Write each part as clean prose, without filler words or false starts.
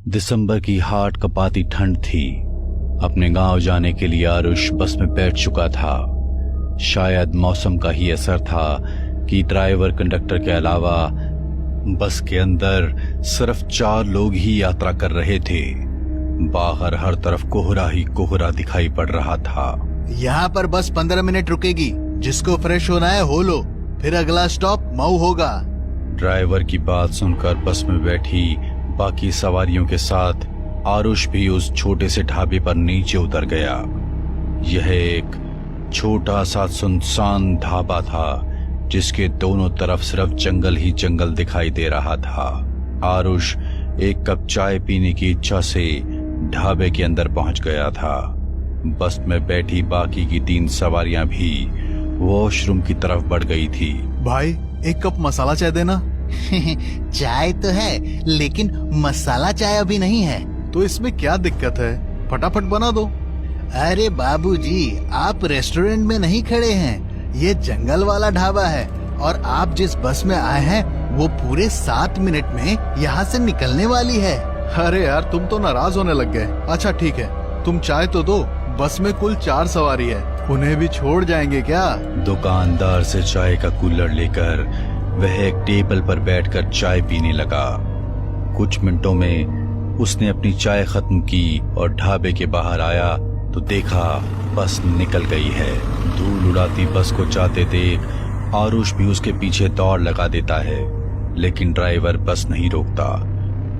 दिसंबर की हाट कपाती ठंड थी। अपने गांव जाने के लिए आरुष बस में बैठ चुका था। शायद मौसम का ही असर था कि ड्राइवर कंडक्टर के अलावा बस के अंदर सिर्फ 4 लोग ही यात्रा कर रहे थे। बाहर हर तरफ कोहरा ही कोहरा दिखाई पड़ रहा था। यहाँ पर बस 15 मिनट रुकेगी, जिसको फ्रेश होना है हो लो, फिर अगला स्टॉप मऊ होगा। ड्राइवर की बात सुनकर बस में बैठी बाकी सवारियों के साथ आरुष भी उस छोटे से ढाबे पर नीचे उतर गया। यह एक छोटा सा सुनसान ढाबा था जिसके दोनों तरफ सिर्फ जंगल ही जंगल दिखाई दे रहा था। आरुष एक कप चाय पीने की इच्छा से ढाबे के अंदर पहुंच गया था। बस में बैठी बाकी की 3 सवारियां भी वॉशरूम की तरफ बढ़ गई थी। भाई, एक कप मसाला चाय देना। चाय तो है, लेकिन मसाला चाय अभी नहीं है। तो इसमें क्या दिक्कत है, फटाफट बना दो। अरे बाबूजी, आप रेस्टोरेंट में नहीं खड़े हैं, ये जंगल वाला ढाबा है और आप जिस बस में आए हैं वो पूरे 7 मिनट में यहाँ से निकलने वाली है। अरे यार, तुम तो नाराज होने लग गए। अच्छा ठीक है, तुम चाय तो दो। बस में कुल 4 सवारी है, उन्हें भी छोड़ जाएंगे क्या? दुकानदार से चाय का कूलर लेकर वह एक टेबल पर बैठकर चाय पीने लगा। कुछ मिनटों में उसने अपनी चाय खत्म की और ढाबे के बाहर आया तो देखा बस निकल गई है। धूल उड़ाती बस को जाते देख आरुष भी उसके पीछे दौड़ लगा देता है, लेकिन ड्राइवर बस नहीं रोकता।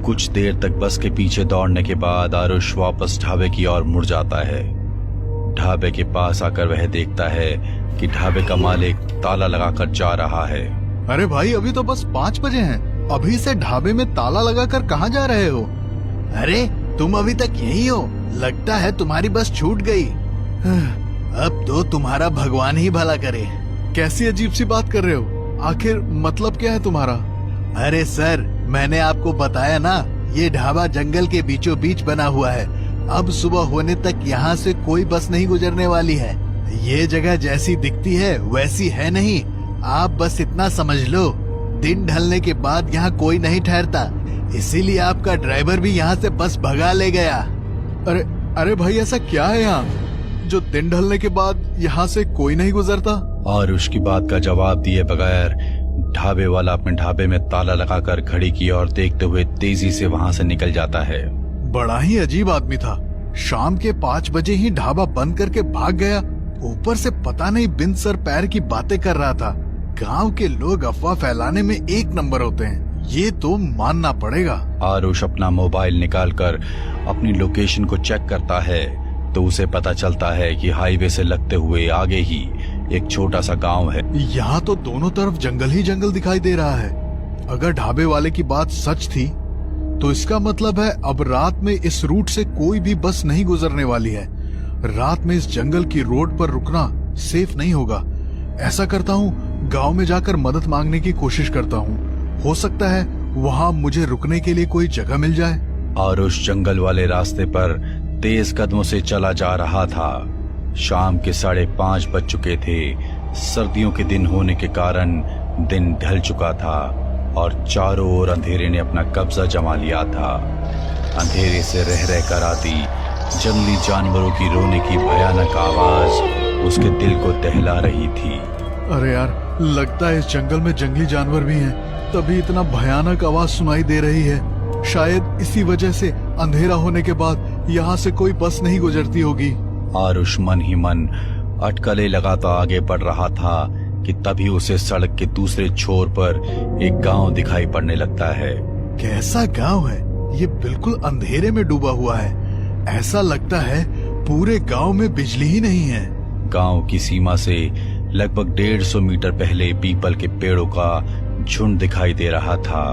कुछ देर तक बस के पीछे दौड़ने के बाद आरुष वापस ढाबे की ओर मुड़ जाता है। ढाबे के पास आकर वह देखता है कि ढाबे का मालिक ताला लगाकर जा रहा है। अरे भाई, अभी तो बस 5 बजे हैं। अभी से ढाबे में ताला लगाकर कहाँ जा रहे हो? अरे तुम अभी तक यही हो? लगता है तुम्हारी बस छूट गई। अब तो तुम्हारा भगवान ही भला करे। कैसी अजीब सी बात कर रहे हो? आखिर मतलब क्या है तुम्हारा? अरे सर, मैंने आपको बताया ना, ये ढाबा जंगल के बीचों बीच बना हुआ है। अब सुबह होने तक यहाँ से कोई बस नहीं गुजरने वाली है। ये जगह जैसी दिखती है वैसी है नहीं। आप बस इतना समझ लो, दिन ढलने के बाद यहाँ कोई नहीं ठहरता, इसीलिए आपका ड्राइवर भी यहाँ से बस भगा ले गया। अरे भाई, ऐसा क्या है यहाँ जो दिन ढलने के बाद यहाँ से कोई नहीं गुजरता? और उसकी बात का जवाब दिए बगैर ढाबे वाला अपने ढाबे में ताला लगाकर घड़ी की ओर देखते हुए तेजी से वहाँ से निकल जाता है। बड़ा ही अजीब आदमी था। शाम के 5 बजे ही ढाबा बंद करके भाग गया। ऊपर से पता नहीं बिन सर पैर की बातें कर रहा था। गांव के लोग अफवाह फैलाने में 1 नंबर होते हैं, ये तो मानना पड़ेगा। आरुष अपना मोबाइल निकालकर अपनी लोकेशन को चेक करता है तो उसे पता चलता है कि हाईवे से लगते हुए आगे ही एक छोटा सा गांव है। यहाँ तो दोनों तरफ जंगल ही जंगल दिखाई दे रहा है। अगर ढाबे वाले की बात सच थी तो इसका मतलब है अब रात में इस रूट से कोई भी बस नहीं गुजरने वाली है। रात में इस जंगल की रोड पर रुकना सेफ नहीं होगा। ऐसा करता हूँ, गांव में जाकर मदद मांगने की कोशिश करता हूँ। हो सकता है वहाँ मुझे रुकने के लिए कोई जगह मिल जाए। आरुष जंगल वाले रास्ते पर तेज कदमों से चला जा रहा था। शाम के 5:30 बज चुके थे। सर्दियों के दिन होने के कारण दिन ढल चुका था और चारों ओर अंधेरे ने अपना कब्जा जमा लिया था। अंधेरे से रह रह कर आती जंगली जानवरों की रोने की भयानक आवाज उसके दिल को दहला रही थी। अरे यार, लगता है इस जंगल में जंगली जानवर भी हैं, तभी इतना भयानक आवाज सुनाई दे रही है। शायद इसी वजह से अंधेरा होने के बाद यहाँ से कोई बस नहीं गुजरती होगी। आरुष मन ही मन अटकलें लगाता आगे बढ़ रहा था कि तभी उसे सड़क के दूसरे छोर पर एक गांव दिखाई पड़ने लगता है। कैसा गांव है? ये बिल्कुल अंधेरे में डूबा हुआ है। ऐसा लगता है पूरे गांव में बिजली ही नहीं है। गांव की सीमा से लगभग 150 मीटर पहले पीपल के पेड़ों का झुंड दिखाई दे रहा था।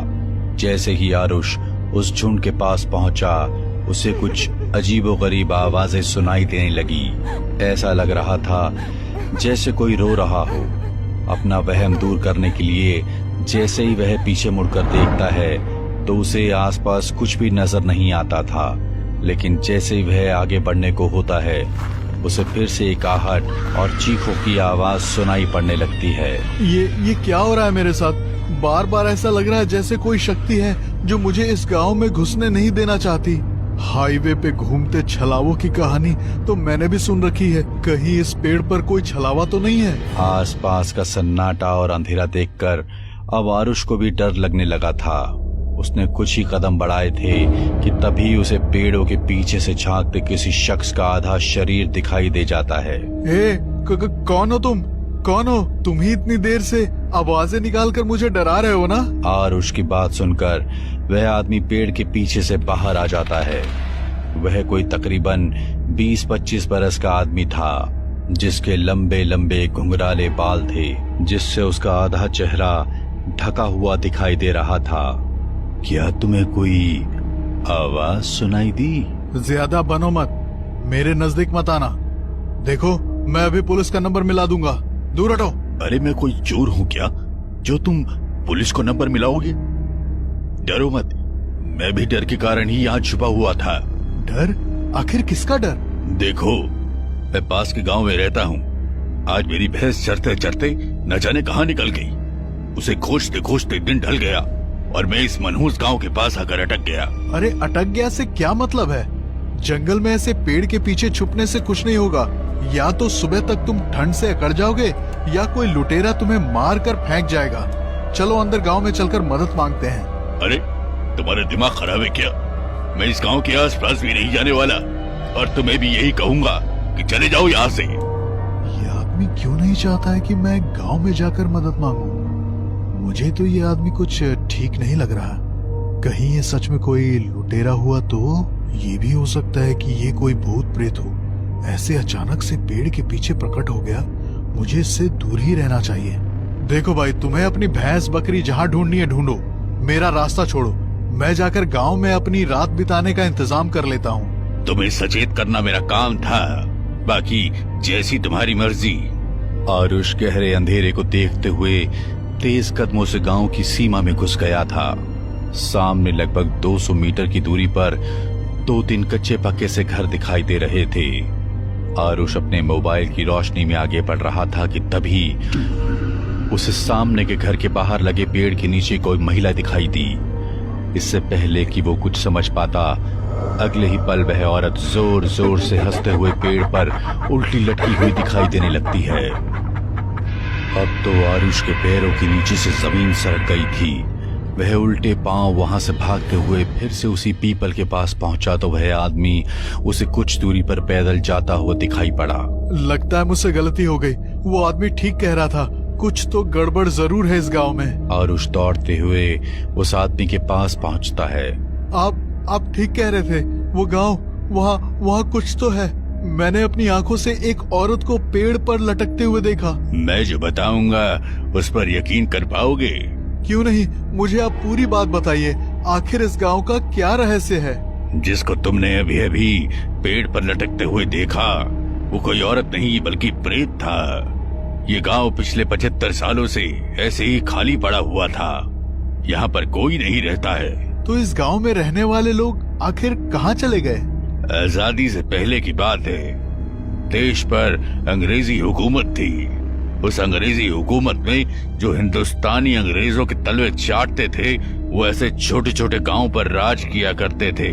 जैसे ही आरुष उस झुंड के पास पहुंचा, उसे कुछ अजीबोगरीब आवाजें सुनाई देने लगी। ऐसा लग रहा था जैसे कोई रो रहा हो। अपना वहम दूर करने के लिए जैसे ही वह पीछे मुड़कर देखता है तो उसे आसपास कुछ भी नजर नहीं आता था, लेकिन जैसे ही वह आगे बढ़ने को होता है उसे फिर से एक आहट और चीखों की आवाज सुनाई पड़ने लगती है। ये क्या हो रहा है मेरे साथ? बार बार ऐसा लग रहा है जैसे कोई शक्ति है जो मुझे इस गांव में घुसने नहीं देना चाहती। हाईवे पे घूमते छलावों की कहानी तो मैंने भी सुन रखी है, कहीं इस पेड़ पर कोई छलावा तो नहीं है? आसपास का सन्नाटा और अंधेरा देखकर अब आरुष को भी डर लगने लगा था। उसने कुछ ही कदम बढ़ाए थे कि तभी उसे पेड़ों के पीछे से झांकते किसी शख्स का आधा शरीर दिखाई दे जाता है। कौन हो तुम? कौन हो तुम? ही इतनी देर से आवाजें निकालकर मुझे डरा रहे हो ना? आरुष की बात सुनकर वह आदमी पेड़ के पीछे से बाहर आ जाता है। वह कोई तकरीबन 20-25 बरस का आदमी था, जिसके लंबे लंबे घुंघराले बाल थे, जिससे उसका आधा चेहरा ढका हुआ दिखाई दे रहा था। क्या तुम्हें कोई आवाज सुनाई दी? ज्यादा बनो मत, मेरे नजदीक मत आना। देखो मैं अभी पुलिस का नंबर मिला दूंगा, दूर हटो। अरे मैं कोई चोर हूँ क्या जो तुम पुलिस को नंबर मिलाओगे? डरो मत, मैं भी डर के कारण ही यहाँ छुपा हुआ था। डर? आखिर किसका डर? देखो, मैं पास के गांव में रहता हूँ। आज मेरी भैंस चरते चरते न जाने कहाँ निकल गई। उसे खोजते खोजते दिन ढल गया और मैं इस मनहूस गांव के पास आकर अटक गया। अरे अटक गया से क्या मतलब है? जंगल में ऐसे पेड़ के पीछे छुपने से कुछ नहीं होगा। या तो सुबह तक तुम ठंड से अकड़ जाओगे या कोई लुटेरा तुम्हें मार कर फेंक जाएगा। चलो अंदर गांव में चलकर मदद मांगते हैं। अरे तुम्हारा दिमाग खराब है क्या? मैं इस गांव के आसपास भी नहीं जाने वाला और तुम्हें भी यही कहूंगा कि चले जाओ यहाँ से। ये आदमी क्यों नहीं चाहता है कि मैं गांव में जाकर मदद मांगूं? मुझे तो ये आदमी कुछ ठीक नहीं लग रहा। कहीं ये सच में कोई लुटेरा हुआ तो? ये भी हो सकता है कि ये कोई भूत प्रेत हो। ऐसे अचानक से पेड़ के पीछे प्रकट हो गया, मुझे इससे दूर ही रहना चाहिए। देखो भाई, तुम्हें अपनी भैंस बकरी जहाँ ढूंढनी है ढूंढो, मेरा रास्ता छोड़ो। मैं जाकर गांव में अपनी रात बिताने का इंतजाम कर लेता हूँ। तुम्हें सचेत करना मेरा काम था, बाकी जैसी तुम्हारी मर्जी। आरुष गहरे अंधेरे को देखते हुए तेज कदमों से गांव की सीमा में घुस गया था। सामने लगभग 200 मीटर की दूरी पर 2-3 कच्चे पक्के से घर दिखाई दे रहे थे। आरुष अपने मोबाइल की रोशनी में आगे बढ़ रहा था कि तभी उसे सामने के घर के बाहर लगे पेड़ के नीचे कोई महिला दिखाई दी। इससे पहले कि वो कुछ समझ पाता, अगले ही पल वह औरत जोर जोर से हंसते हुए पेड़ पर उल्टी लटकी हुई दिखाई देने लगती है। अब तो आरुष के पैरों के नीचे से जमीन सरक गई थी। वह उल्टे पांव वहां से भागते हुए फिर से उसी पीपल के पास पहुंचा तो वह आदमी उसे कुछ दूरी पर पैदल जाता हुआ दिखाई पड़ा। लगता है मुझसे गलती हो गई। वो आदमी ठीक कह रहा था, कुछ तो गड़बड़ जरूर है इस गांव में। आरुष दौड़ते हुए उस आदमी के पास पहुंचता है। आप ठीक कह रहे थे, वो गांव, वहाँ कुछ तो है। मैंने अपनी आंखों से एक औरत को पेड़ पर लटकते हुए देखा। मैं जो बताऊंगा उस पर यकीन कर पाओगे? क्यों नहीं, मुझे आप पूरी बात बताइए। आखिर इस गांव का क्या रहस्य है? जिसको तुमने अभी अभी पेड़ पर लटकते हुए देखा, वो कोई औरत नहीं बल्कि प्रेत था। ये गांव पिछले 75 सालों से ऐसे ही खाली पड़ा हुआ था। यहाँ पर कोई नहीं रहता है। तो इस गांव में रहने वाले लोग आखिर कहाँ चले गए? आजादी से पहले की बात है। देश पर अंग्रेजी हुकूमत थी। उस अंग्रेजी हुकूमत में जो हिंदुस्तानी अंग्रेजों के तलवे चाटते थे, वो ऐसे छोटे छोटे गांव पर राज किया करते थे।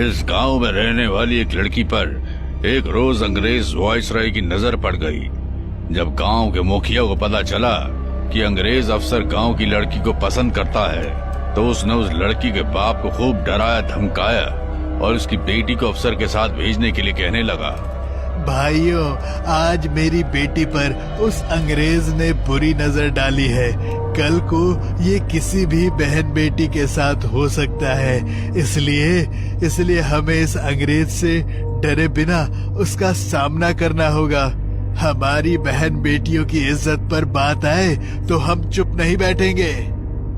इस गांव में रहने वाली एक लड़की पर एक रोज अंग्रेज वायसराय की नजर पड़ गई। जब गांव के मुखिया को पता चला कि अंग्रेज अफसर गांव की लड़की को पसंद करता है, तो उसने उस लड़की के बाप को खूब डराया धमकाया और उसकी बेटी को अफसर के साथ भेजने के लिए कहने लगा। भाइयों, आज मेरी बेटी पर उस अंग्रेज ने बुरी नजर डाली है। कल को ये किसी भी बहन बेटी के साथ हो सकता है। इसलिए हमें इस अंग्रेज से डरे बिना उसका सामना करना होगा। हमारी बहन बेटियों की इज्जत पर बात आए तो हम चुप नहीं बैठेंगे।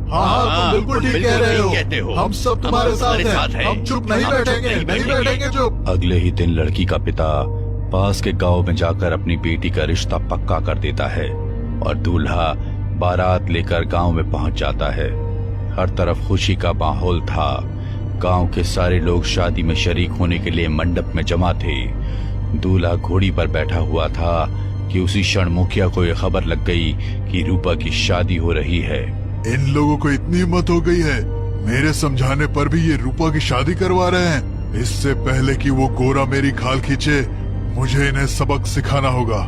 हाँ, तुम बिल्कुल ठीक कह रहे हो। हम सब तुम्हारे साथ हैं। हम चुप नहीं बैठेंगे चुप। अगले ही दिन लड़की का पिता पास के गांव में जाकर अपनी बेटी का रिश्ता पक्का कर देता है और दूल्हा बारात लेकर गांव में पहुंच जाता है। हर तरफ खुशी का माहौल था। गांव के सारे लोग शादी में शरीक होने के लिए मंडप में जमा थे। दूल्हा घोड़ी पर बैठा हुआ था कि उसी क्षण मुखिया को यह खबर लग गई कि रूपा की शादी हो रही है। इन लोगों को इतनी हिम्मत हो गई है, मेरे समझाने पर भी ये रूपा की शादी करवा रहे हैं। इससे पहले कि वो गोरा मेरी खाल खींचे, मुझे इन्हें सबक सिखाना होगा।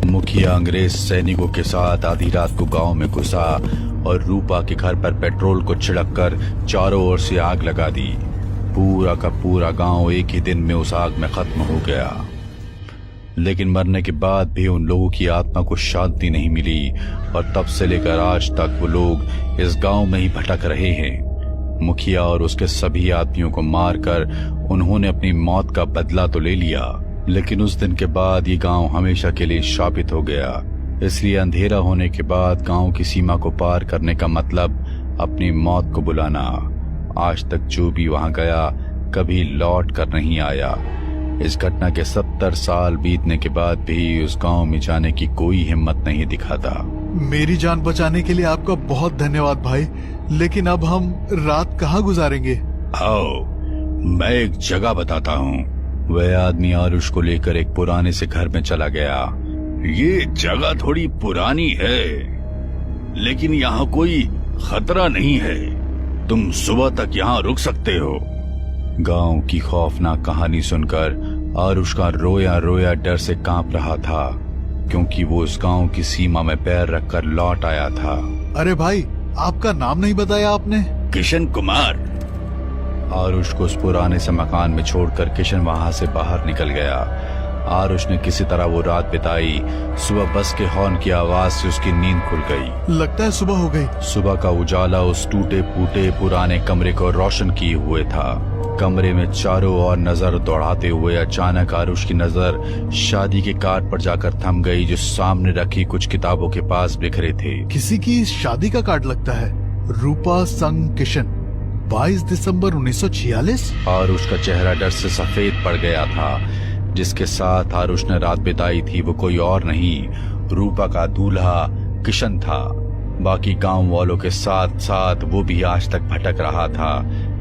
मुखिया अंग्रेज सैनिकों के साथ आधी रात को गांव में घुसा और रूपा के घर पर पेट्रोल को छिड़ककर चारों ओर से आग लगा दी। पूरा का पूरा गांव एक ही दिन में उस आग में खत्म हो गया। लेकिन मरने के बाद भी उन लोगों की आत्मा को शांति नहीं मिली और तब से लेकर आज तक वो लोग इस गांव में ही भटक रहे हैं। मुखिया और उसके सभी आदमियों को मारकर उन्होंने अपनी मौत का बदला तो ले लिया, लेकिन उस दिन के बाद ये गांव हमेशा के लिए शापित हो गया। इसलिए अंधेरा होने के बाद गांव की सीमा को पार करने का मतलब अपनी मौत को बुलाना। आज तक जो भी वहां गया कभी लौट कर नहीं आया। इस घटना के 70 साल बीतने के बाद भी उस गांव में जाने की कोई हिम्मत नहीं दिखाता। मेरी जान बचाने के लिए आपका बहुत धन्यवाद भाई, लेकिन अब हम रात कहाँ गुजारेंगे? आओ मैं एक जगह बताता हूँ। वह आदमी आरुष को लेकर एक पुराने से घर में चला गया। ये जगह थोड़ी पुरानी है, लेकिन यहाँ कोई खतरा नहीं है। तुम सुबह तक यहाँ रुक सकते हो। गांव की खौफनाक कहानी सुनकर आरुष का रोया रोया डर से कांप रहा था, क्योंकि वो उस गांव की सीमा में पैर रखकर लौट आया था। अरे भाई, आपका नाम नहीं बताया आपने? किशन कुमार। आरुष को उस पुराने से मकान में छोड़कर किशन वहां से बाहर निकल गया। आरुष ने किसी तरह वो रात बिताई। सुबह बस के हॉर्न की आवाज से उसकी नींद खुल गई। लगता है सुबह हो गई। सुबह का उजाला उस टूटे फूटे पुराने कमरे को रोशन किए हुए था। कमरे में चारों ओर नजर दौड़ाते हुए अचानक आरुष की नजर शादी के कार्ड पर जाकर थम गई, जो सामने रखी कुछ किताबों के पास बिखरे थे। किसी की शादी का कार्ड लगता है। रूपा संग किशन, 22 दिसंबर 1946। आरुष का चेहरा डर से सफेद पड़ गया था। जिसके साथ आरुष ने रात बिताई थी वो कोई और नहीं, रूपा का दूल्हा किशन था। बाकी गांव वालों के साथ साथ वो भी आज तक भटक रहा था,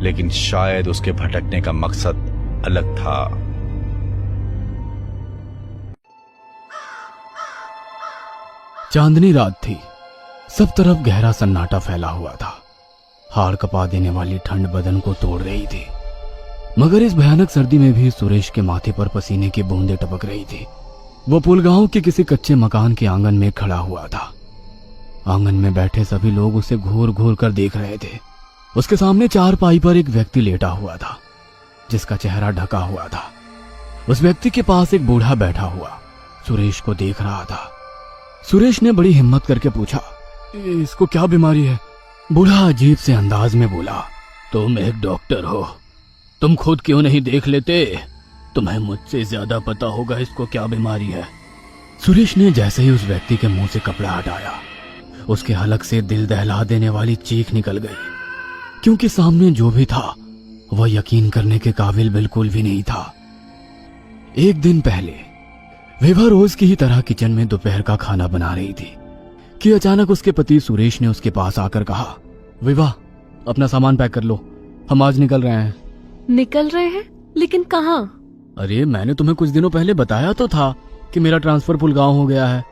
लेकिन शायद उसके भटकने का मकसद अलग था। चांदनी रात थी। सब तरफ गहरा सन्नाटा फैला हुआ था। हाड़ कपा देने वाली ठंड बदन को तोड़ रही थी, मगर इस भयानक सर्दी में भी सुरेश के माथे पर पसीने की बूंदें टपक रही थी। वो पुलगांव के किसी कच्चे मकान के आंगन में खड़ा हुआ था। आंगन में बैठे सभी लोग उसे घूर घूर कर देख रहे थे। उसके सामने चारपाई पर एक व्यक्ति लेटा हुआ था, जिसका चेहरा ढका हुआ था। उस व्यक्ति के पास एक बूढ़ा बैठा हुआ सुरेश को देख रहा था। सुरेश ने बड़ी हिम्मत करके पूछा, इसको क्या बीमारी है? बूढ़ा अजीब से अंदाज में बोला, तुम एक डॉक्टर हो, तुम खुद क्यों नहीं देख लेते? तुम्हें मुझसे ज्यादा पता होगा इसको क्या बीमारी है। सुरेश ने जैसे ही उस व्यक्ति के मुंह से कपड़ा हटाया, उसके हलक से दिल दहला देने वाली चीख निकल गई, क्योंकि सामने जो भी था वह यकीन करने के काबिल बिल्कुल भी नहीं था। एक दिन पहले विभा रोज की ही तरह किचन में दोपहर का खाना बना रही थी कि अचानक उसके पति सुरेश ने उसके पास आकर कहा, विभा अपना सामान पैक कर लो, हम आज निकल रहे हैं। निकल रहे हैं? लेकिन कहाँ? अरे मैंने तुम्हें कुछ दिनों पहले बताया तो था कि मेरा ट्रांसफर पुलगांव हो गया है।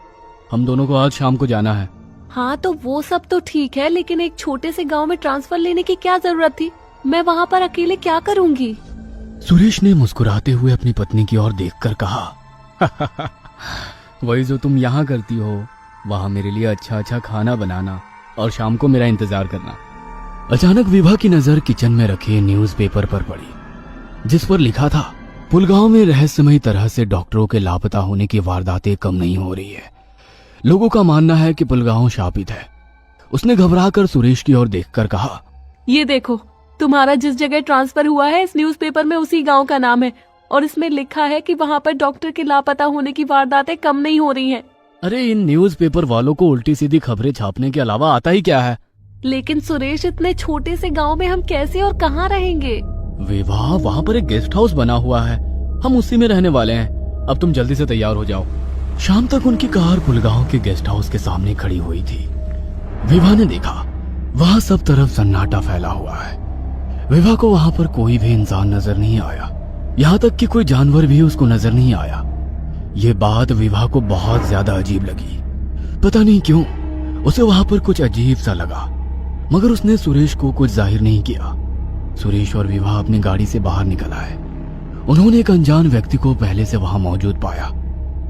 हम दोनों को आज शाम को जाना है। हाँ तो वो सब तो ठीक है, लेकिन एक छोटे से गांव में ट्रांसफर लेने की क्या जरूरत थी? मैं वहाँ पर अकेले क्या करूँगी? सुरेश ने मुस्कुराते हुए अपनी पत्नी की ओर देखकर कहा, वही जो तुम यहाँ करती हो, वहाँ मेरे लिए अच्छा अच्छा खाना बनाना और शाम को मेरा इंतजार करना। अचानक विभा की नजर किचन में रखे न्यूज़पेपर पर पड़ी, जिस पर लिखा था, पुलगांव में रहस्यमयी तरह से डॉक्टरों के लापता होने की वारदातें कम नहीं हो रही है। लोगों का मानना है कि पुलगांव शापित है। उसने घबराकर सुरेश की ओर देखकर कहा, ये देखो, तुम्हारा जिस जगह ट्रांसफर हुआ है इस न्यूज़पेपर में उसी गांव का नाम है, और इसमें लिखा है कि वहाँ पर डॉक्टर के लापता होने की वारदातें कम नहीं हो रही हैं। अरे इन न्यूज़पेपर वालों को उल्टी सीधी खबरें छापने के अलावा आता ही क्या है? लेकिन सुरेश, इतने छोटे से गांव में हम कैसे और कहाँ रहेंगे? विवाह, वहाँ पर एक गेस्ट हाउस बना हुआ है, हम उसी में रहने वाले हैं। अब तुम जल्दी से तैयार हो जाओ। शाम तक उनकी कार पुलगांव के गेस्ट हाउस के सामने खड़ी हुई थी। विभा ने देखा वहाँ सब तरफ सन्नाटा फैला हुआ है। विभा को वहाँ पर कोई भी इंसान नजर नहीं आया। यहाँ तक कि कोई जानवर भी उसको नजर नहीं आया। ये बात विभा को बहुत ज्यादा अजीब लगी। पता नहीं क्यों उसे वहां पर कुछ अजीब सा लगा, मगर उसने सुरेश को कुछ जाहिर नहीं किया। सुरेश और विभा अपनी गाड़ी से बाहर निकल आए। उन्होंने एक अनजान व्यक्ति को पहले से वहां मौजूद पाया।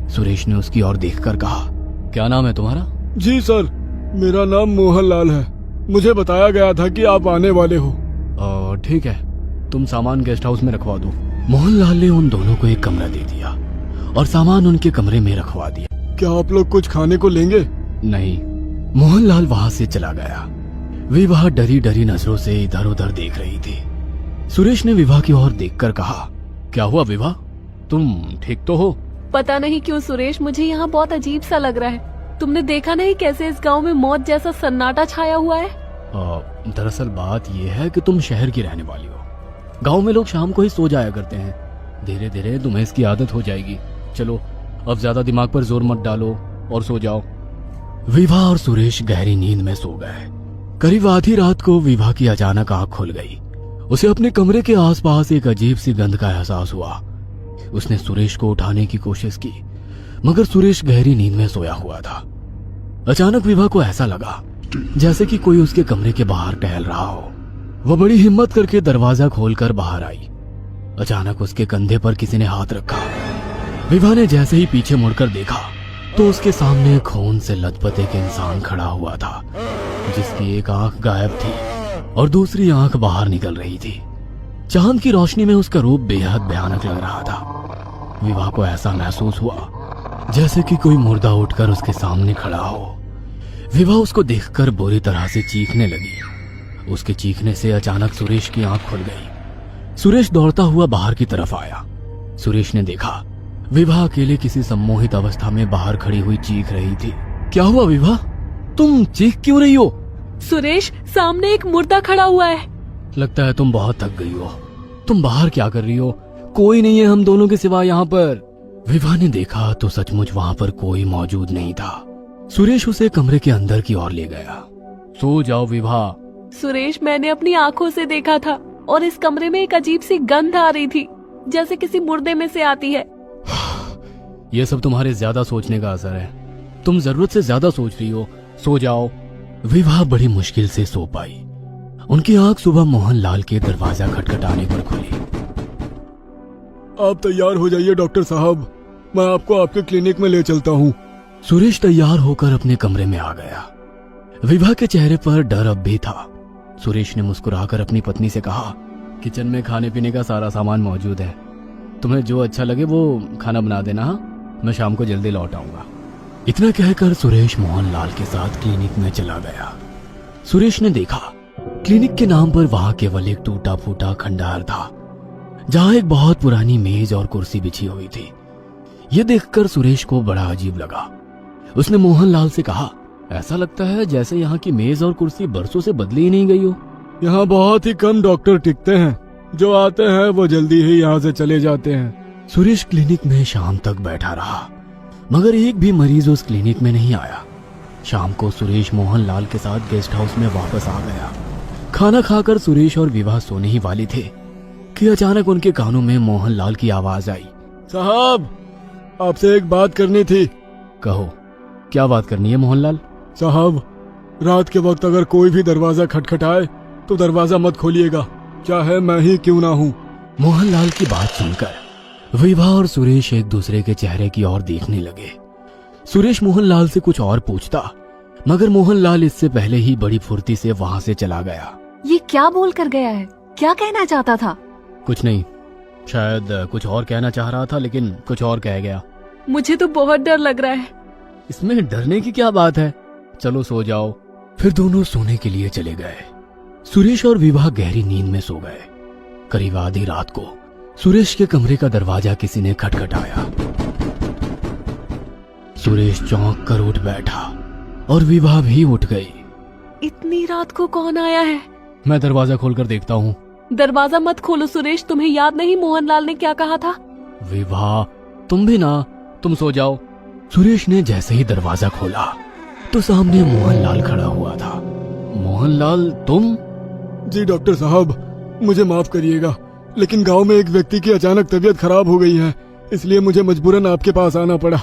सुरेश ने उसकी ओर देखकर कहा, क्या नाम है तुम्हारा? जी सर, मेरा नाम मोहनलाल है। मुझे बताया गया था कि आप आने वाले हो। ठीक है, तुम सामान गेस्ट हाउस में रखवा दो। मोहनलाल ने उन दोनों को एक कमरा दे दिया और सामान उनके कमरे में रखवा दिया। क्या आप लोग कुछ खाने को लेंगे? नहीं। मोहनलाल वहां से चला गया। विवाह डरी डरी नजरों से इधर उधर देख रही थी। सुरेश ने विवाह की ओर देखकर कहा, क्या हुआ विवाह, तुम ठीक तो हो? पता नहीं क्यों सुरेश, मुझे यहाँ बहुत अजीब सा लग रहा है। तुमने देखा नहीं कैसे इस गांव में मौत जैसा सन्नाटा छाया हुआ है? दरअसल बात यह है कि तुम शहर की रहने वाली हो। गांव में लोग शाम को ही सो जाया करते हैं। धीरे धीरे तुम्हें इसकी आदत हो जाएगी। चलो अब ज्यादा दिमाग पर जोर मत डालो और सो जाओ। विवाह और सुरेश गहरी नींद में सो गए। करीब आधी रात को विवाह की अचानक आंख खुल गई। उसे अपने कमरे के आसपास एक अजीब सी गंध का एहसास हुआ। उसने सुरेश को उठाने की कोशिश की, मगर सुरेश गहरी नींद में सोया हुआ था। अचानक विवाह को ऐसा लगा जैसे कि कोई उसके कमरे के बाहर टहल रहा हो। वह बड़ी हिम्मत करके दरवाजा खोलकर बाहर आई। अचानक उसके कंधे पर किसी ने हाथ रखा। विवाह ने जैसे ही पीछे मुड़कर देखा तो उसके सामने खून से लथपथ एक इंसान खड़ा हुआ था, जिसकी एक आंख गायब थी और दूसरी आंख बाहर निकल रही थी। चांद की रोशनी में उसका रूप बेहद भयानक लग रहा था। विवाह को ऐसा महसूस हुआ जैसे कि कोई मुर्दा उठकर उसके सामने खड़ा हो। विवाह उसको देखकर बुरी तरह से चीखने लगी। उसके चीखने से अचानक सुरेश की आंख खुल गई। सुरेश दौड़ता हुआ बाहर की तरफ आया। सुरेश ने देखा विवाह अकेले किसी सम्मोहित अवस्था में बाहर खड़ी हुई चीख रही थी। क्या हुआ विवाह, तुम चीख क्यों रही हो? सुरेश, सामने एक मुर्दा खड़ा हुआ है। लगता है तुम बहुत थक गई हो। तुम बाहर क्या कर रही हो? कोई नहीं है हम दोनों के सिवा यहाँ पर। विवाह ने देखा तो सचमुच वहाँ पर कोई मौजूद नहीं था। सुरेश उसे कमरे के अंदर की ओर ले गया। सो जाओ विवाह। सुरेश, मैंने अपनी आंखों से देखा था और इस कमरे में एक अजीब सी गंध आ रही थी, जैसे किसी मुर्दे में से आती है। ये सब तुम्हारे ज्यादा सोचने का असर है। तुम जरूरत से ज्यादा सोच रही हो। सो जाओ। विवाह बड़ी मुश्किल से सो पाई। उनकी आंख सुबह मोहनलाल के दरवाजा खटखटाने पर खुली। आप तैयार हो जाइए डॉक्टर साहब, मैं आपको आपके क्लिनिक में ले चलता हूँ। सुरेश तैयार होकर अपने कमरे में आ गया। विवाह के चेहरे पर डर अब भी था। सुरेश ने मुस्कुराकर अपनी पत्नी से कहा, किचन में खाने पीने का सारा सामान मौजूद है, तुम्हें जो अच्छा लगे वो खाना बना देना। मैं शाम को जल्दी लौट आऊंगा। इतना कहकर सुरेश मोहनलाल के साथ क्लिनिक में चला गया। सुरेश ने देखा क्लिनिक के नाम पर वहां केवल एक टूटा फूटा खंडहर था, जहां एक बहुत पुरानी मेज और कुर्सी बिछी हुई थी। यह देखकर सुरेश को बड़ा अजीब लगा। उसने मोहनलाल से कहा, ऐसा लगता है जैसे यहाँ की मेज और कुर्सी बरसों से बदली ही नहीं गई हो। यहाँ बहुत ही कम डॉक्टर टिकते हैं, जो आते हैं वो जल्दी ही यहाँ से चले जाते हैं। सुरेश क्लिनिक में शाम तक बैठा रहा, मगर एक भी मरीज उस क्लिनिक में नहीं आया। शाम को सुरेश मोहनलाल के साथ गेस्ट हाउस में वापस आ गया। खाना खाकर सुरेश और विवाह सोने ही वाली थे कि अचानक उनके कानों में मोहनलाल की आवाज आई। साहब, आपसे एक बात करनी थी। कहो, क्या बात करनी है मोहनलाल? साहब, रात के वक्त अगर कोई भी दरवाजा खटखटाए तो दरवाजा मत खोलिएगा, चाहे मैं ही क्यों ना हूँ। मोहनलाल की बात सुनकर विवाह और सुरेश एक दूसरे के चेहरे की ओर देखने लगे। सुरेश मोहनलाल से कुछ और पूछता, मगर मोहनलाल इससे पहले ही बड़ी फुर्ती से वहां से चला गया। ये क्या बोल कर गया है? क्या कहना चाहता था? कुछ नहीं, शायद कुछ और कहना चाह रहा था, लेकिन कुछ और कह गया। मुझे तो बहुत डर लग रहा है। इसमें डरने की क्या बात है, चलो सो जाओ। फिर दोनों सोने के लिए चले गए। सुरेश और विवाह गहरी नींद में सो गए। करीब आधी रात को सुरेश के कमरे का दरवाजा किसी ने खटखटाया। सुरेश चौंक कर उठ बैठा और विवाह भी उठ गई। इतनी रात को कौन आया है? मैं दरवाजा खोलकर देखता हूँ। दरवाजा मत खोलो सुरेश, तुम्हें याद नहीं मोहनलाल ने क्या कहा था? विवाह, तुम भी ना, तुम सो जाओ। सुरेश ने जैसे ही दरवाजा खोला तो सामने मोहनलाल खड़ा हुआ था। मोहनलाल, तुम? जी डॉक्टर साहब, मुझे माफ करिएगा, लेकिन गांव में एक व्यक्ति की अचानक तबीयत खराब हो गई है, इसलिए मुझे मजबूरन आपके पास आना पड़ा।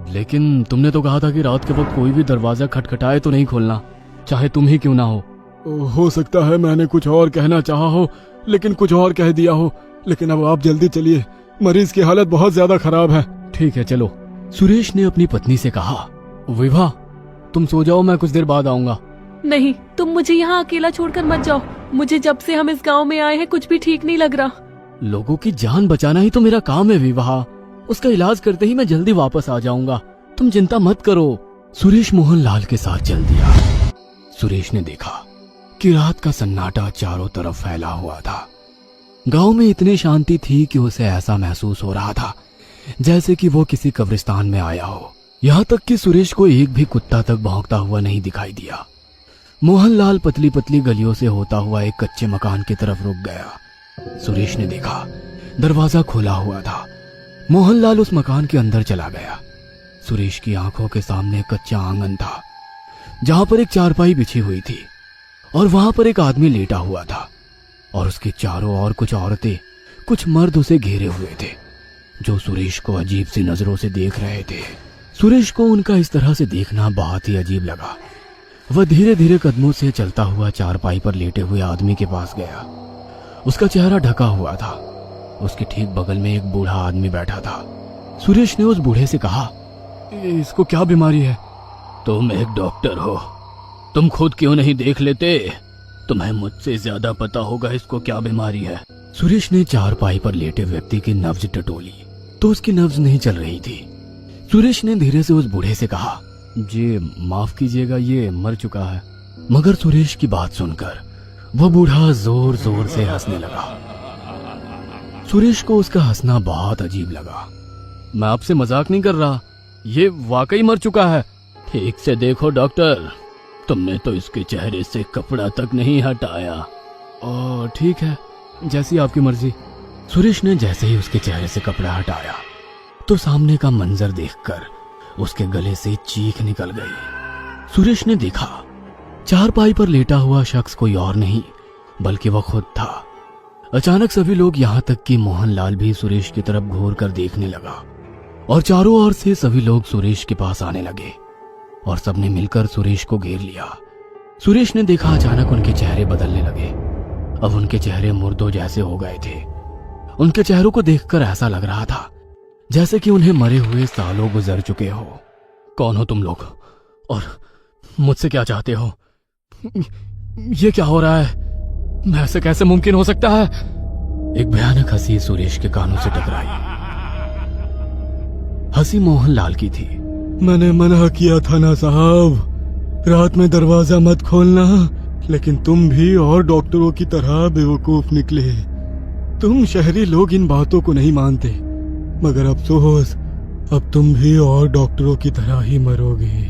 लेकिन तुमने तो कहा था कि रात के वक्त कोई भी दरवाजा खटखटाए तो नहीं खोलना, चाहे तुम ही क्यों ना हो सकता है मैंने कुछ और कहना चाहा हो, लेकिन कुछ और कह दिया हो। लेकिन अब आप जल्दी चलिए, मरीज की हालत बहुत ज्यादा खराब है। ठीक है चलो। सुरेश ने अपनी पत्नी से कहा, विभा तुम सो जाओ, मैं कुछ देर बाद आऊंगा। नहीं, तुम मुझे यहाँ अकेला छोड़कर मत जाओ। मुझे जब से हम इस गांव में आए हैं कुछ भी ठीक नहीं लग रहा। लोगों की जान बचाना ही तो मेरा काम है विवाह। उसका इलाज करते ही मैं जल्दी वापस आ जाऊंगा, तुम चिंता मत करो। सुरेश मोहनलाल के साथ चल दिया। सुरेश ने देखा कि रात का सन्नाटा चारों तरफ फैला हुआ था। गांव में इतनी शांति थी कि उसे ऐसा महसूस हो रहा था जैसे कि वो किसी कब्रिस्तान में आया हो। यहाँ तक कि सुरेश को एक भी कुत्ता तक भौंकता हुआ नहीं दिखाई दिया। मोहनलाल पतली पतली गलियों से होता हुआ एक कच्चे मकान की तरफ रुक गया। सुरेश ने देखा दरवाजा खुला हुआ था। मोहनलाल उस मकान के अंदर चला गया। सुरेश की आंखों के सामने कच्चा आंगन था जहां पर एक चारपाई बिछी हुई थी और वहां पर एक आदमी लेटा हुआ था और उसके चारों ओर कुछ औरतें, कुछ मर्द उसे घेरे हुए थे जो सुरेश को अजीब सी नजरों से देख रहे थे। सुरेश को उनका इस तरह से देखना बहुत ही अजीब लगा। वह धीरे धीरे कदमों से चलता हुआ चारपाई पर लेटे हुए आदमी के पास गया। उसका चेहरा ढका हुआ था। उसके ठीक बगल में एक बूढ़ा आदमी बैठा था। सुरेश ने उस बूढ़े से कहा, इसको क्या बीमारी है? तुम एक डॉक्टर हो, तुम खुद क्यों नहीं देख लेते? तुम्हें मुझसे ज्यादा पता होगा इसको क्या बीमारी है। सुरेश ने चारपाई पर लेटे व्यक्ति की नब्ज टटोली तो उसकी नब्ज नहीं चल रही थी। सुरेश ने धीरे से उस बूढ़े से कहा, जी माफ कीजिएगा, ये मर चुका है। मगर सुरेश की बात सुनकर वह बूढ़ा जोर जोर से हंसने लगा। सुरेश को उसका हंसना बहुत अजीब लगा। मैं आपसे मजाक नहीं कर रहा, ये वाकई मर चुका है। ठीक से देखो डॉक्टर, तुमने तो इसके चेहरे से कपड़ा तक नहीं हटाया। ओ ठीक है, जैसी आपकी मर्जी। सुरेश ने जैसे ही उसके चेहरे से कपड़ा हटाया तो सामने का मंजर देखकर उसके गले से चीख निकल गई। सुरेश ने देखा चारपाई पर लेटा हुआ शख्स कोई और नहीं बल्कि वह खुद था। अचानक सभी लोग, यहाँ तक कि मोहनलाल भी सुरेश की तरफ घूर कर देखने लगा और चारों ओर से सभी लोग सुरेश के पास आने लगे और सबने मिलकर सुरेश को घेर लिया। सुरेश ने देखा अचानक उनके चेहरे बदलने लगे। अब उनके चेहरे मुर्दों जैसे हो गए थे। उनके चेहरों को देखकर ऐसा लग रहा था जैसे कि उन्हें मरे हुए सालों गुजर चुके हो। कौन हो तुम लोग और मुझसे क्या चाहते हो? ये क्या हो रहा है? ऐसे कैसे मुमकिन हो सकता है? एक भयानक हंसी सुरेश के कानों से टकराई। हंसी मोहनलाल की थी। मैंने मना किया था ना साहब, रात में दरवाजा मत खोलना, लेकिन तुम भी और डॉक्टरों की तरह बेवकूफ निकले। तुम शहरी लोग इन बातों को नहीं मानते, मगर अफसोस अब तुम भी और डॉक्टरों की तरह ही मरोगे।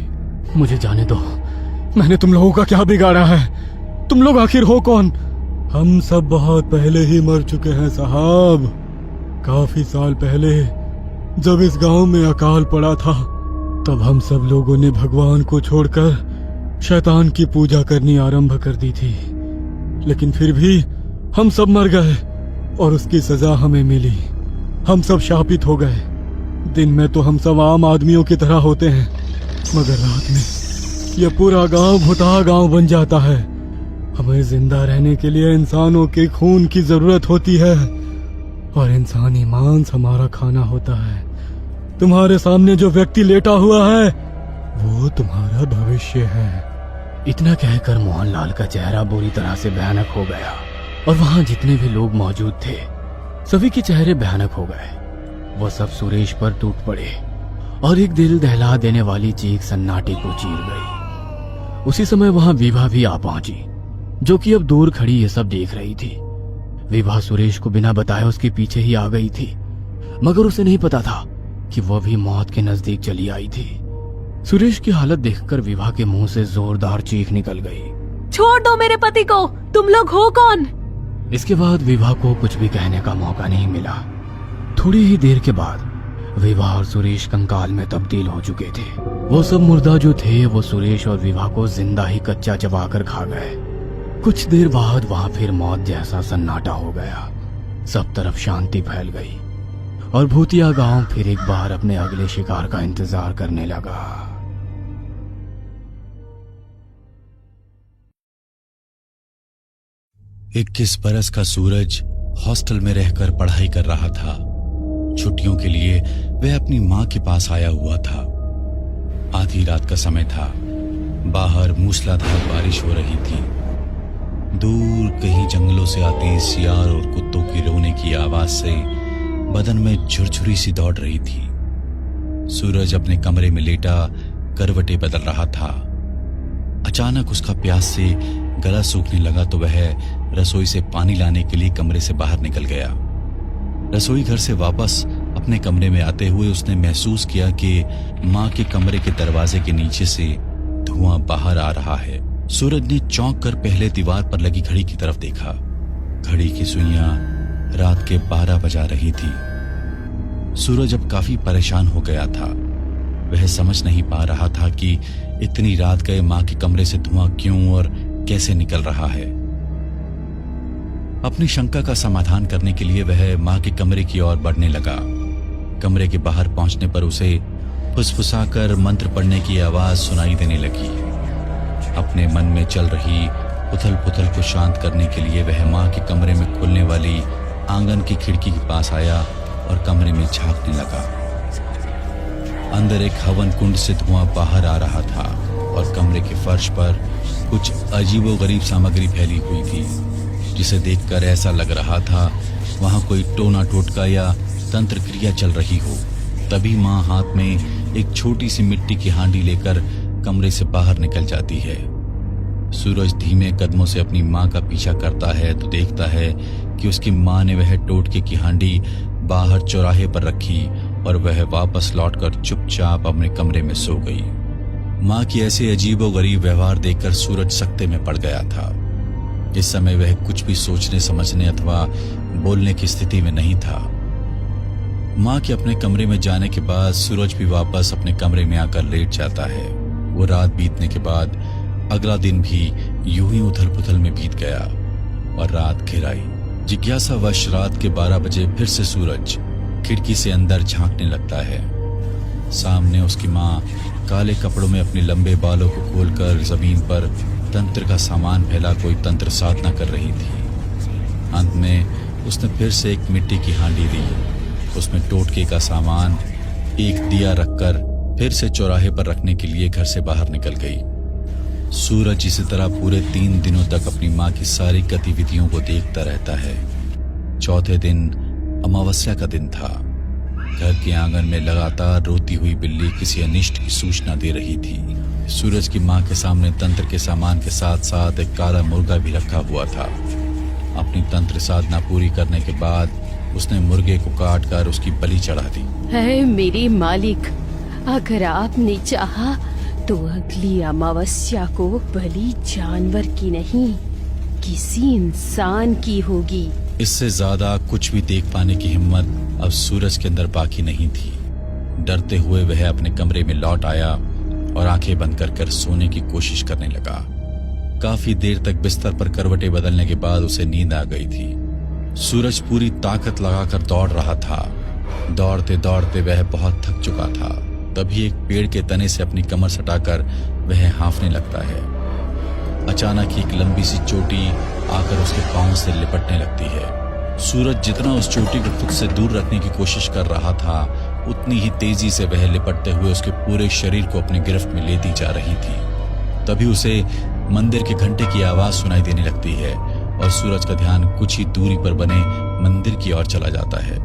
मुझे जाने दो। मैंने तुम लोगों का क्या बिगाड़ा है? तुम लोग आखिर हो कौन? हम सब बहुत पहले ही मर चुके हैं साहब। काफी साल पहले जब इस गांव में अकाल पड़ा था तब हम सब लोगों ने भगवान को छोड़कर शैतान की पूजा करनी आरंभ कर दी थी, लेकिन फिर भी हम सब मर गए और उसकी सजा हमें मिली। हम सब शापित हो गए। दिन में तो हम सब आम आदमियों की तरह होते हैं, मगर रात में यह पूरा गांव भुता गांव बन जाता है। हमें जिंदा रहने के लिए इंसानों के खून की जरूरत होती है और इंसानी मांस हमारा खाना होता है। तुम्हारे सामने जो व्यक्ति लेटा हुआ है वो तुम्हारा भविष्य है। इतना कहकर मोहनलाल का चेहरा बुरी तरह से भयानक हो गया और वहां जितने भी लोग मौजूद थे सभी के चेहरे भयानक हो गए। वो सब सुरेश पर टूट पड़े और एक दिल दहला देने वाली चीख सन्नाटे को चीर गई। उसी समय वहां विभा भी आ पहुंची, जो कि अब दूर खड़ी ये सब देख रही थी। विभा सुरेश को बिना बताए उसके पीछे ही आ गई थी, मगर उसे नहीं पता था कि वह भी मौत के नजदीक चली आई थी। सुरेश की हालत देखकर विभा के मुंह से जोरदार चीख निकल गई। छोड़ दो मेरे पति को, तुम लोग हो कौन? इसके बाद विभा को कुछ भी कहने का मौका नहीं मिला। थोड़ी ही देर के बाद विभा और सुरेश कंकाल में तब्दील हो चुके थे। वो सब मुर्दा जो थे वो सुरेश और विभा को जिंदा ही कच्चा चबाकर खा गए। कुछ देर बाद वहां फिर मौत जैसा सन्नाटा हो गया। सब तरफ शांति फैल गई और भूतिया गांव फिर एक बार अपने अगले शिकार का इंतजार करने लगा। 21 बरस का सूरज हॉस्टल में रहकर पढ़ाई कर रहा था। छुट्टियों के लिए वह अपनी मां के पास आया हुआ था। आधी रात का समय था। बाहर मूसलाधार बारिश हो रही थी। दूर कहीं जंगलों से आती सियार और कुत्तों की रोने की आवाज से बदन में झुरझुरी सी दौड़ रही थी। सूरज अपने कमरे में लेटा करवटें बदल रहा था। अचानक उसका प्यास से गला सूखने लगा तो वह रसोई से पानी लाने के लिए कमरे से बाहर निकल गया। रसोई घर से वापस अपने कमरे में आते हुए उसने महसूस किया कि मां के कमरे के दरवाजे के नीचे से धुआं बाहर आ रहा है। सूरज ने चौंक कर पहले दीवार पर लगी घड़ी की तरफ देखा। घड़ी की सुइयां रात के 12 बजा रही थी। सूरज अब काफी परेशान हो गया था। वह समझ नहीं पा रहा था कि इतनी रात गए मां के कमरे से धुआं क्यों और कैसे निकल रहा है। अपनी शंका का समाधान करने के लिए वह मां के कमरे की ओर बढ़ने लगा। कमरे के बाहर पहुंचने पर उसे फुसफुसाकर मंत्र पढ़ने की आवाज सुनाई देने लगी। अपने मन में चल रही उथल पुथल को शांत करने के लिए वह मां के कमरे में खुलने वाली आंगन की खिड़की के पास आया और कमरे में झांकने लगा। अंदर एक हवन कुंड से धुआं बाहर आ रहा था और कमरे के फर्श पर कुछ अजीबोगरीब सामग्री फैली हुई थी, जिसे देखकर ऐसा लग रहा था वहां कोई टोना टोटका या तंत्र क्रिया चल रही हो। तभी मां हाथ में एक छोटी सी मिट्टी की हांडी लेकर कमरे से बाहर निकल जाती है। सूरज धीमे कदमों से अपनी मां का पीछा करता है तो देखता है कि उसकी मां ने वह टोटके की हांडी बाहर चौराहे पर रखी और वह वापस लौटकर चुपचाप अपने कमरे में सो गई। मां की ऐसे अजीबोगरीब व्यवहार देखकर सूरज सकते में पड़ गया था। इस समय वह कुछ भी सोचने समझने अथवा बोलने की स्थिति में नहीं था। मां के अपने कमरे में जाने के बाद सूरज भी वापस अपने कमरे में आकर लेट जाता है। वो रात बीतने के बाद अगला दिन भी यूं ही उथल पुथल में बीत गया और रात घिर आई। जिज्ञासावश रात के 12 बजे फिर से सूरज खिड़की से अंदर झांकने लगता है। सामने उसकी मां काले कपड़ों में अपने लंबे बालों को खोलकर जमीन पर तंत्र का सामान फैला कोई तंत्र साधना कर रही थी। अंत में उसने फिर से एक मिट्टी की हांडी दी। उसमें टोटके का सामान एक दिया रखकर फिर से चौराहे पर रखने के लिए घर से बाहर निकल गई। सूरज इसी तरह पूरे 3 दिनों तक अपनी मां की सारी गतिविधियों को देखता रहता है। चौथे दिन अमावस्या का दिन था। घर के आंगन में लगातार रोती हुई बिल्ली किसी अनिष्ट की सूचना दे रही थी। सूरज की मां के सामने तंत्र के सामान के साथ साथ एक काला मुर्गा भी रखा हुआ था। अपनी तंत्र साधना पूरी करने के बाद उसने मुर्गे को काट कर उसकी बलि चढ़ा दी। है मेरे मालिक, अगर आपने चाहा तो अगली अमावस्या को बलि जानवर की नहीं किसी इंसान की होगी। इससे ज्यादा कुछ भी देख पाने की हिम्मत अब सूरज के अंदर बाकी नहीं थी। डरते हुए वह अपने कमरे में लौट आया और आंखें बंद कर सोने की कोशिश करने लगा। काफी देर तक बिस्तर पर करवटें बदलने के बाद उसे नींद आ गई थी। सूरज पूरी ताकत लगाकर दौड़ रहा था। दौड़ते दौड़ते वह बहुत थक चुका था। तभी एक पेड़ के तने से अपनी कमर सटाकर वह हांफने लगता है। अचानक एक लंबी सी चोटी आकर उसके पांव से लिपटने लगती है। सूरज जितना उस चोटी को खुद से दूर रखने की कोशिश कर रहा था, उतनी ही तेजी से वह लिपटते हुए उसके पूरे शरीर को अपनी गिरफ्त में लेती जा रही थी। तभी उसे मंदिर के घंटे की आवाज सुनाई देने लगती है और सूरज का ध्यान कुछ ही दूरी पर बने मंदिर की ओर चला जाता है।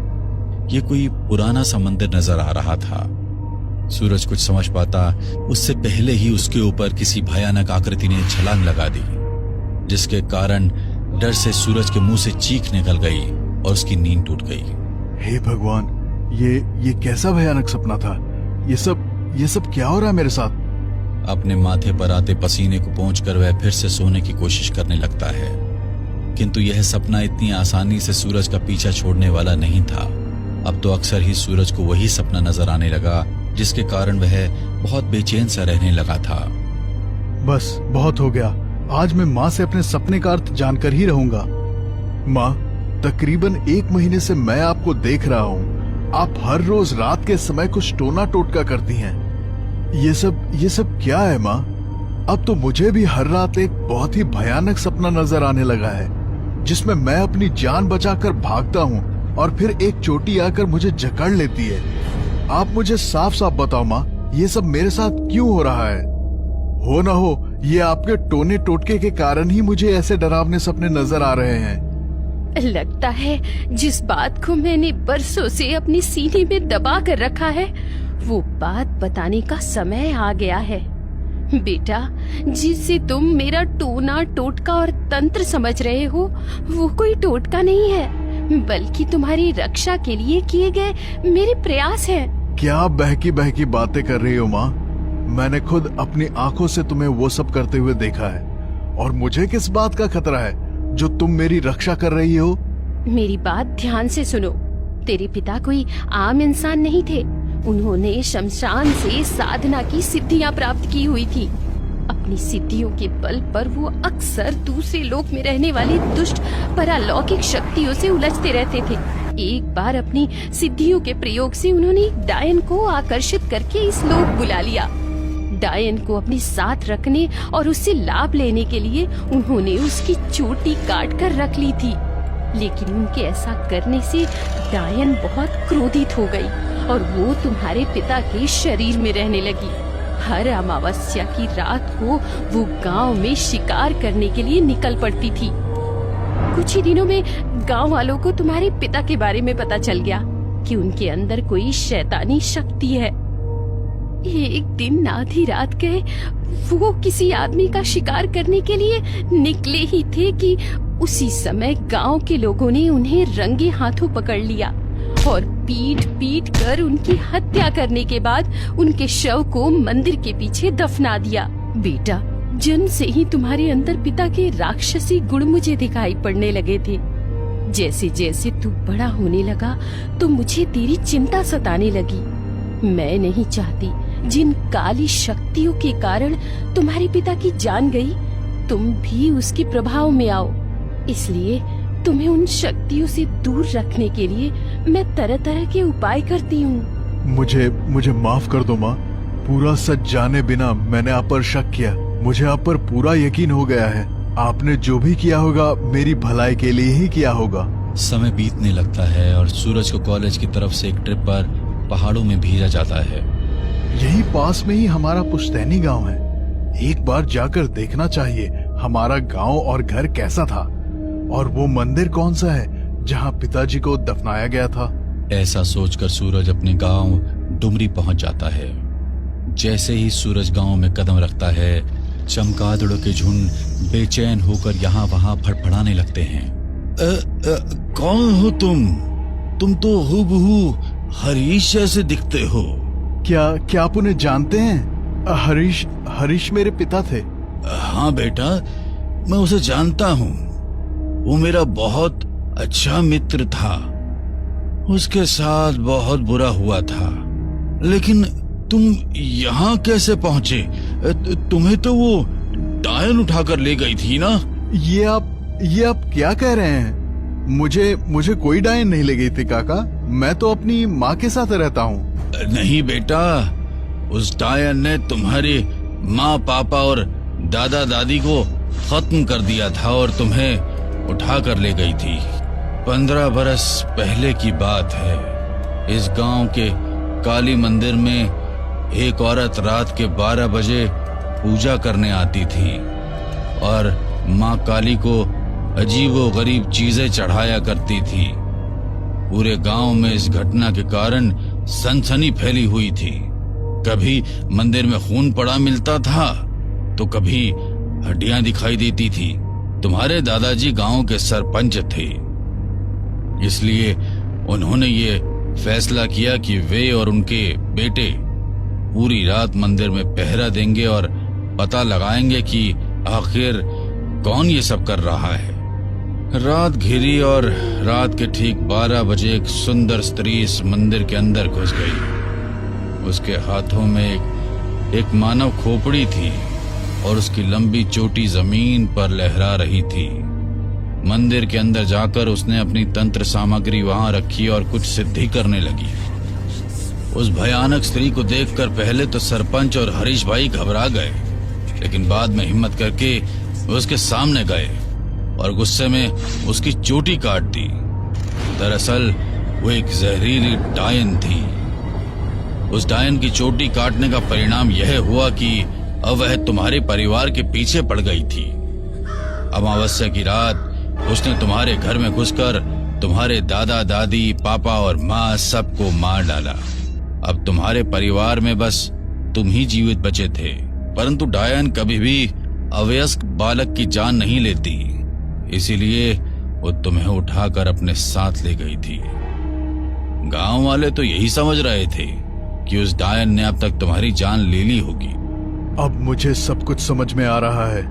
ये कोई पुराना सा मंदिर नजर आ रहा था। सूरज कुछ समझ पाता उससे पहले ही उसके ऊपर किसी भयानक आकृति ने छलांग लगा दी, जिसके कारण डर से सूरज के मुंह से चीख निकल गई और उसकी नींद टूट गई। हे भगवान, ये कैसा भयानक सपना था? ये सब क्या हो रहा है मेरे साथ? अपने माथे पर आते पसीने को पोंछकर वह फिर से सोने की कोशिश करने लगता है, किंतु यह सपना इतनी आसानी से सूरज का पीछा छोड़ने वाला नहीं था। अब तो अक्सर ही सूरज को वही सपना नजर आने लगा, जिसके कारण वह बहुत बेचैन सा रहने लगा था। बस बहुत हो गया। आज मैं माँ से अपने सपने का अर्थ जानकर ही रहूंगा। माँ, तकरीबन 1 महीने से मैं आपको देख रहा हूँ। आप हर रोज रात के समय कुछ टोना टोटका करती हैं। ये सब क्या है माँ? अब तो मुझे भी हर रात एक बहुत ही भयानक सपना नजर आने लगा है, जिसमें मैं अपनी जान बचाकर भागता हूँ और फिर एक चोटी आकर मुझे जकड़ लेती है। आप मुझे साफ साफ बताओ माँ, ये सब मेरे साथ क्यों हो रहा है? हो ना हो ये आपके टोने टोटके के कारण ही मुझे ऐसे डरावने सपने नजर आ रहे हैं। लगता है जिस बात को मैंने बरसों से अपनी सीने में दबा कर रखा है, वो बात बताने का समय आ गया है। बेटा, जिससे तुम मेरा टोना टोटका और तंत्र समझ रहे हो, वो कोई टोटका नहीं है, बल्कि तुम्हारी रक्षा के लिए किए गए मेरे प्रयास हैं। क्या आप बहकी बहकी बातें कर रही हो माँ? मैंने खुद अपनी आंखों से तुम्हें वो सब करते हुए देखा है, और मुझे किस बात का खतरा है जो तुम मेरी रक्षा कर रही हो? मेरी बात ध्यान से सुनो। तेरे पिता कोई आम इंसान नहीं थे। उन्होंने शमशान से साधना की सिद्धियां प्राप्त की हुई थी। अपनी सिद्धियों के बल पर वो अक्सर दूसरे लोक में रहने वाली दुष्ट परालौकिक शक्तियों से उलझते रहते थे। एक बार अपनी सिद्धियों के प्रयोग से उन्होंने एक डायन को आकर्षित करके इस लोक बुला लिया। डायन को अपने साथ रखने और उससे लाभ लेने के लिए उन्होंने उसकी चोटी काट कर रख ली थी। लेकिन उनके ऐसा करने से डायन बहुत क्रोधित हो गई और वो तुम्हारे पिता के शरीर में रहने लगी। हर अमावस्या की रात को वो गांव में शिकार करने के लिए निकल पड़ती थी। कुछ ही दिनों में गांव वालों को तुम्हारे पिता के बारे में पता चल गया कि उनके अंदर कोई शैतानी शक्ति है। एक दिन आधी रात गए वो किसी आदमी का शिकार करने के लिए निकले ही थे कि उसी समय गांव के लोगों ने उन्हें रंगे हाथों पकड़ लिया और पीट पीट कर उनकी हत्या करने के बाद उनके शव को मंदिर के पीछे दफना दिया। बेटा, जन्म से ही तुम्हारे अंदर पिता के राक्षसी गुण मुझे दिखाई पड़ने लगे थे। जैसे जैसे तू बड़ा होने लगा तो मुझे तेरी चिंता सताने लगी। मैं नहीं चाहती जिन काली शक्तियों के कारण तुम्हारे पिता की जान गई, तुम भी उसके प्रभाव में आओ। इसलिए तुम्हें उन शक्तियों से दूर रखने के लिए मैं तरह तरह के उपाय करती हूँ। मुझे माफ कर दो माँ। पूरा सच जाने बिना मैंने आप पर शक किया। मुझे आप पर पूरा यकीन हो गया है। आपने जो भी किया होगा मेरी भलाई के लिए ही किया होगा। समय बीतने लगता है और सूरज को कॉलेज की तरफ से एक ट्रिप पर पहाड़ों में भेजा जाता है। यही पास में ही हमारा पुश्तैनी गांव है। एक बार जाकर देखना चाहिए हमारा गांव और घर कैसा था, और वो मंदिर कौन सा है जहां पिताजी को दफनाया गया था। ऐसा सोचकर सूरज अपने गांव डुमरी पहुंच जाता है। जैसे ही सूरज गांव में कदम रखता है, चमगादड़ों के झुंड बेचैन होकर यहाँ वहाँ फड़फड़ाने लगते हैं। कौन हो तुम? तुम तो हूबहू हरीश जैसे दिखते हो। क्या आप उन्हें जानते हैं? हरीश मेरे पिता थे। हाँ बेटा, मैं उसे जानता हूँ। वो मेरा बहुत अच्छा मित्र था। उसके साथ बहुत बुरा हुआ था। लेकिन तुम यहाँ कैसे पहुँचे? तुम्हें तो वो डायन उठाकर ले गई थी ना? ये आप क्या कह रहे हैं? मुझे कोई डायन नहीं ले गई थी काका। मैं तो अपनी माँ के साथ रहता हूँ। नहीं बेटा, उस डायन ने तुम्हारे माँ पापा और दादा दादी को खत्म कर दिया था और तुम्हें उठा कर ले गई थी। 15 बरस पहले की बात है। इस गांव के काली मंदिर में एक औरत रात के 12 बजे पूजा करने आती थी और माँ काली को अजीबो गरीब चीजें चढ़ाया करती थी। पूरे गांव में इस घटना के कारण सनसनी फैली हुई थी। कभी मंदिर में खून पड़ा मिलता था तो कभी हड्डियां दिखाई देती थी। तुम्हारे दादाजी गांव के सरपंच थे, इसलिए उन्होंने ये फैसला किया कि वे और उनके बेटे पूरी रात मंदिर में पहरा देंगे और पता लगाएंगे कि आखिर कौन ये सब कर रहा है। रात घिरी और रात के ठीक 12 बजे एक सुंदर स्त्री इस मंदिर के अंदर घुस गई। उसके हाथों में एक मानव खोपड़ी थी और उसकी लंबी चोटी जमीन पर लहरा रही थी। मंदिर के अंदर जाकर उसने अपनी तंत्र सामग्री वहां रखी और कुछ सिद्धि करने लगी। उस भयानक स्त्री को देखकर पहले तो सरपंच और हरीश भाई घबरा गए, लेकिन बाद में हिम्मत करके उसके सामने गए और गुस्से में उसकी चोटी काट दी। दरअसल वो एक जहरीली डायन थी। उस डायन की चोटी काटने का परिणाम यह हुआ कि अब वह तुम्हारे परिवार के पीछे पड़ गई थी। अमावस्या की रात उसने तुम्हारे घर में घुसकर तुम्हारे दादा दादी, पापा और माँ सबको मार डाला। अब तुम्हारे परिवार में बस तुम ही जीवित बचे थे, परंतु डायन कभी भी अवयस्क बालक की जान नहीं लेती, इसीलिए वो तुम्हें उठाकर अपने साथ ले गई थी। गांव वाले तो यही समझ रहे थे कि उस डायन ने अब तक तुम्हारी जान ले ली होगी। अब मुझे सब कुछ समझ में आ रहा है।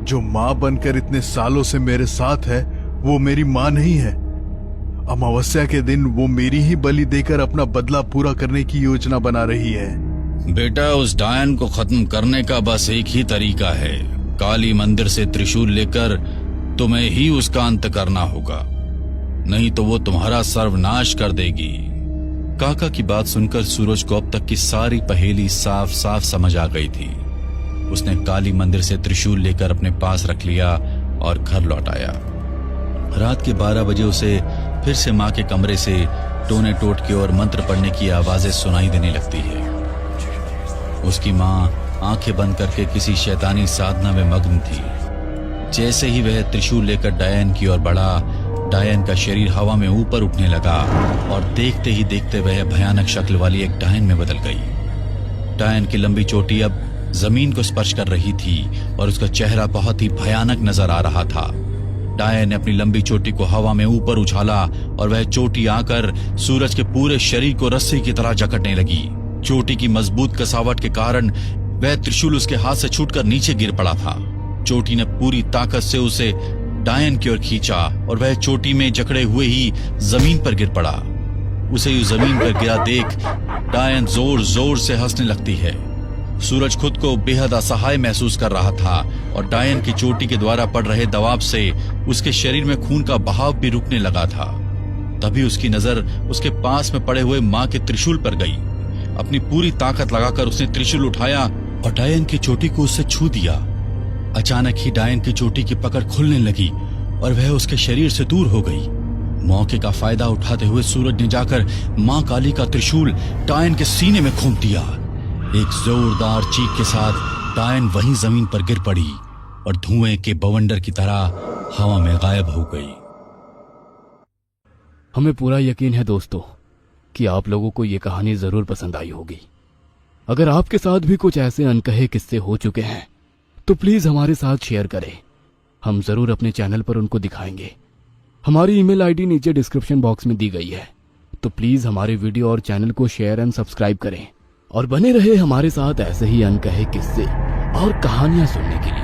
जो माँ बनकर इतने सालों से मेरे साथ है वो मेरी माँ नहीं है। अमावस्या के दिन वो मेरी ही बलि देकर अपना बदला पूरा करने की योजना बना रही है। बेटा, उस डायन को खत्म करने का बस एक ही तरीका है। काली मंदिर से त्रिशूल लेकर तुम्हें ही उसका अंत करना होगा, नहीं तो वो तुम्हारा सर्वनाश कर देगी। काका की बात सुनकर सूरज को अब तक की सारी पहेली साफ साफ समझ आ गई थी। उसने काली मंदिर से त्रिशूल लेकर अपने पास रख लिया और घर लौट आया। रात के 12 बजे उसे फिर से माँ के कमरे से टोने टोटके और मंत्र पढ़ने की आवाजें सुनाई देने लगती है। उसकी माँ आंखें बंद करके किसी शैतानी साधना में मग्न थी। जैसे ही वह त्रिशूल लेकर डायन की ओर बढ़ा, डायन का शरीर हवा में ऊपर उठने लगा और देखते ही देखते वह भयानक शक्ल वाली एक डायन में बदल गई। डायन की लंबी चोटी अब जमीन को स्पर्श कर रही थी और उसका चेहरा बहुत ही भयानक नजर आ रहा था। डायन ने अपनी लंबी चोटी को हवा में ऊपर उछाला और वह चोटी आकर सूरज के पूरे शरीर को रस्सी की तरह जकड़ने लगी। चोटी की मजबूत कसावट के कारण वह त्रिशूल उसके हाथ से छूटकर नीचे गिर पड़ा था। चोटी ने पूरी ताकत से उसे डायन की ओर खींचा और वह चोटी में जकड़े हुए ही जमीन पर गिर पड़ा। उसे जमीन पर गिरा देख डायन जोर जोर से हंसने लगती है। सूरज खुद को बेहद असहाय महसूस कर रहा था और डायन की चोटी के द्वारा पड़ रहे दबाव से उसके शरीर में खून का बहाव भी रुकने लगा था। तभी उसकी नजर उसके पास में पड़े हुए माँ के त्रिशूल पर गई। अपनी पूरी ताकत लगाकर उसने त्रिशूल उठाया और डायन की चोटी को उससे छू दिया। अचानक ही डायन की चोटी की पकड़ खुलने लगी और वह उसके शरीर से दूर हो गई। मौके का फायदा उठाते हुए सूरज ने जाकर माँ काली का त्रिशूल डायन के सीने में घोंप दिया। एक जोरदार चीख के साथ डायन वहीं जमीन पर गिर पड़ी और धुएं के बवंडर की तरह हवा में गायब हो गई। हमें पूरा यकीन है दोस्तों कि आप लोगों को ये कहानी जरूर पसंद आई होगी। अगर आपके साथ भी कुछ ऐसे अनकहे किस्से हो चुके हैं तो प्लीज हमारे साथ शेयर करें। हम जरूर अपने चैनल पर उनको दिखाएंगे। हमारी ईमेल आईडी नीचे डिस्क्रिप्शन बॉक्स में दी गई है, तो प्लीज हमारे वीडियो और चैनल को शेयर एंड सब्सक्राइब करें और बने रहे हमारे साथ ऐसे ही अनकहे किस्से और कहानियां सुनने के लिए।